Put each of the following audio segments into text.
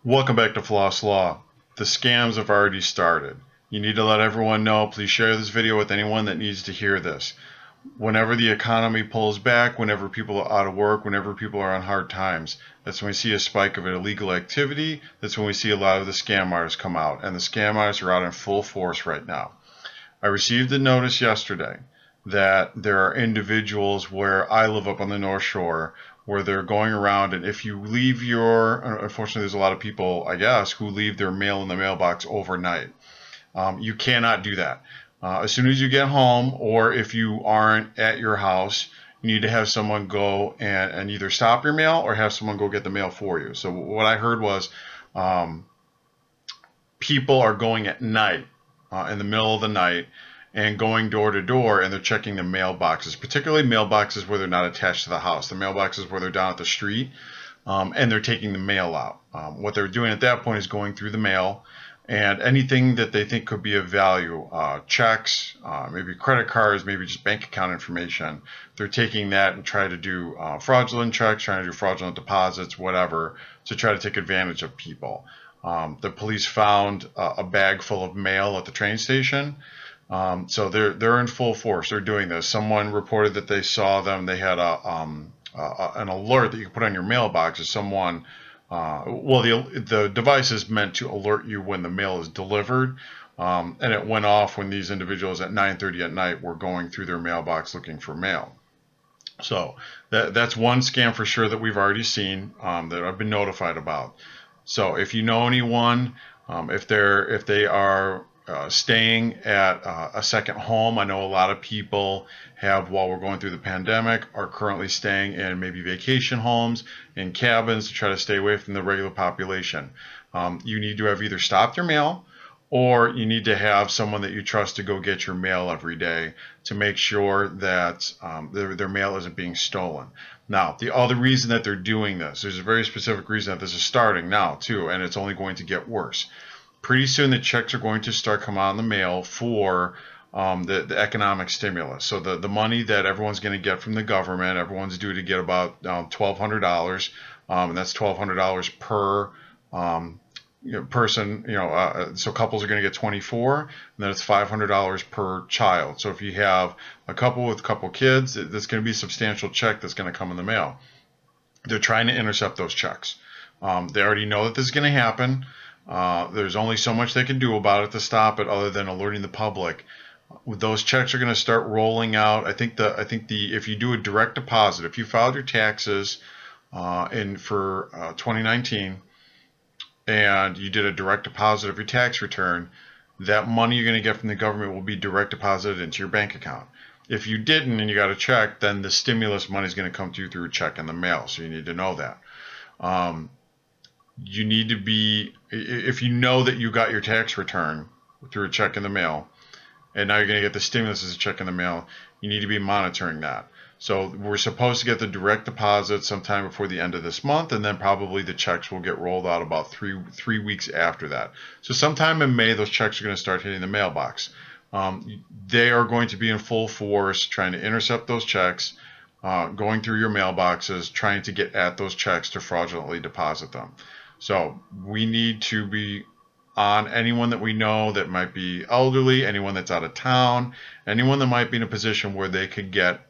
Welcome back to Floss Law. The scams have already started. You need to let everyone know. Please share this video with anyone that needs to hear this. Whenever the economy pulls back, whenever people are out of work, whenever people are on hard times, that's when we see a spike of illegal activity. That's when we see a lot of the scam artists come out. And the scam artists are out in full force right now. I received a notice yesterday that there are individuals where I live up on the North Shore where they're going around, and if you leave unfortunately, there's a lot of people, I guess, who leave their mail in the mailbox overnight. You cannot do that. As soon as you get home, or if you aren't at your house, you need to have someone go and either stop your mail or have someone go get the mail for you. So what I heard was um, people are going at night, in the middle of the night, and going door to door, and they're checking the mailboxes, particularly mailboxes where they're not attached to the house. The mailboxes where they're down at the street, and they're taking the mail out. What they're doing at that point is going through the mail and anything that they think could be of value, checks, maybe credit cards, maybe just bank account information. They're taking that and trying to do fraudulent checks, trying to do fraudulent deposits, whatever, to try to take advantage of people. The police found a bag full of mail at the train station. So they're in full force. They're doing this. Someone reported that they saw them. They had an alert that you can put on your mailbox if someone. The device is meant to alert you when the mail is delivered, and it went off when these individuals at 9:30 at night were going through their mailbox looking for mail. So that's one scam for sure that we've already seen, that I've been notified about. So if you know anyone, if they are staying at a second home, I know a lot of people have, while we're going through the pandemic, are currently staying in maybe vacation homes, in cabins to try to stay away from the regular population. You need to have either stopped your mail, or you need to have someone that you trust to go get your mail every day to make sure that their mail isn't being stolen. Now, the other reason that they're doing this, there's a very specific reason that this is starting now, too, and it's only going to get worse. Pretty soon, the checks are going to start coming out in the mail for the economic stimulus. So the money that everyone's going to get from the government, everyone's due to get about $1,200, and that's $1,200 per person. So couples are going to get 24, and then it's $500 per child. So if you have a couple with a couple kids, that's going to be a substantial check that's going to come in the mail. They're trying to intercept those checks. They already know that this is going to happen. There's only so much they can do about it to stop it, other than alerting the public. Those checks are going to start rolling out. I think if you do a direct deposit, if you filed your taxes in for 2019, and you did a direct deposit of your tax return, that money you're going to get from the government will be direct deposited into your bank account. If you didn't and you got a check, then the stimulus money is going to come to you through a check in the mail. So you need to know that. You need to be, if you know that you got your tax return through a check in the mail, and now you're going to get the stimulus as a check in the mail, you need to be monitoring that. So we're supposed to get the direct deposit sometime before the end of this month, and then probably the checks will get rolled out about three weeks after that. So sometime in May, those checks are going to start hitting the mailbox. They are going to be in full force trying to intercept those checks, going through your mailboxes, trying to get at those checks to fraudulently deposit them. So we need to be on anyone that we know that might be elderly, anyone that's out of town, anyone that might be in a position where they could get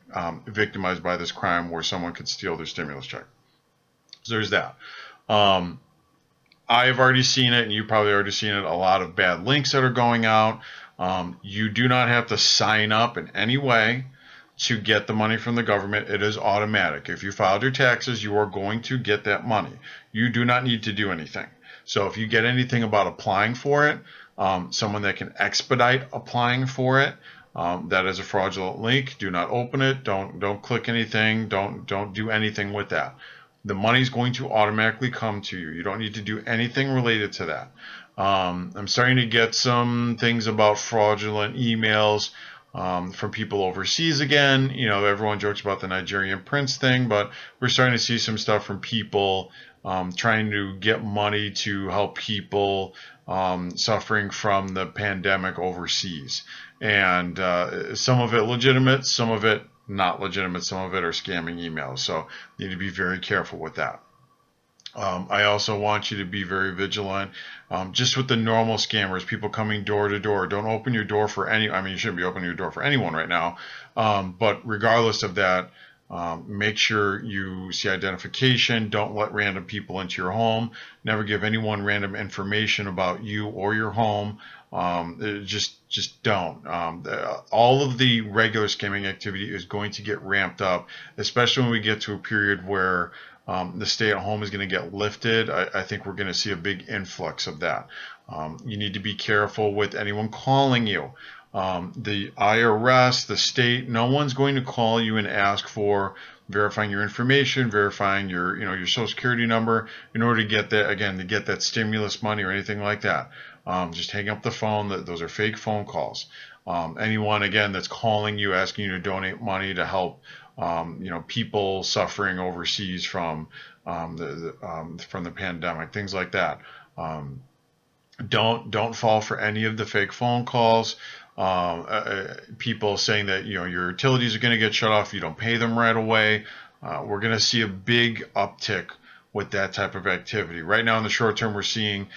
victimized by this crime, where someone could steal their stimulus check. So there's that. I have already seen it, and you've probably already seen it, a lot of bad links that are going out. You do not have to sign up in any way to get the money from the government. It is automatic. If you filed your taxes, you are going to get that money. You do not need to do anything. So if you get anything about applying for it, someone that can expedite applying for it, that is a fraudulent link. Do not open it. Don't click anything. Don't do anything with that. The money is going to automatically come to you. You don't need to do anything related to that. I'm starting to get some things about fraudulent emails from people overseas again. Everyone jokes about the Nigerian prince thing, but we're starting to see some stuff from people trying to get money to help people suffering from the pandemic overseas. And some of it legitimate, some of it not legitimate, some of it are scamming emails. So you need to be very careful with that. I also want you to be very vigilant. Just with the normal scammers, people coming door to door. Don't open your door for any. I mean, you shouldn't be opening your door for anyone right now. But regardless of that, make sure you see identification. Don't let random people into your home. Never give anyone random information about you or your home. Just don't. All of the regular scamming activity is going to get ramped up, especially when we get to a period where the stay at home is going to get lifted. I think we're going to see a big influx of that. You need to be careful with anyone calling you. The IRS, the state, no one's going to call you and ask for verifying your information, verifying your social security number in order to get that, again, to get that stimulus money or anything like that. Just hang up the phone. Those are fake phone calls. Anyone, again, that's calling you asking you to donate money to help people suffering overseas from from the pandemic, things like that. Um, don't fall for any of the fake phone calls. People saying that your utilities are going to get shut off if you don't pay them right away. We're going to see a big uptick with that type of activity. Right now, in the short term, we're seeing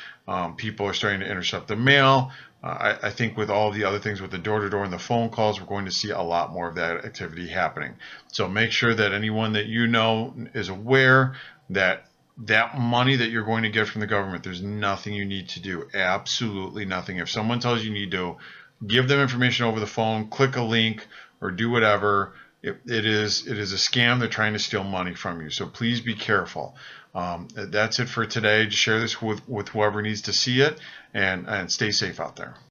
people are starting to intercept the mail. I think with all the other things, with the door-to-door and the phone calls, we're going to see a lot more of that activity happening. So make sure that anyone that you know is aware that that money that you're going to get from the government, there's nothing you need to do. Absolutely nothing. If someone tells you need to give them information over the phone, click a link, or do whatever, it is a scam. They're trying to steal money from you. So please be careful. That's it for today. Just share this with whoever needs to see it, and stay safe out there.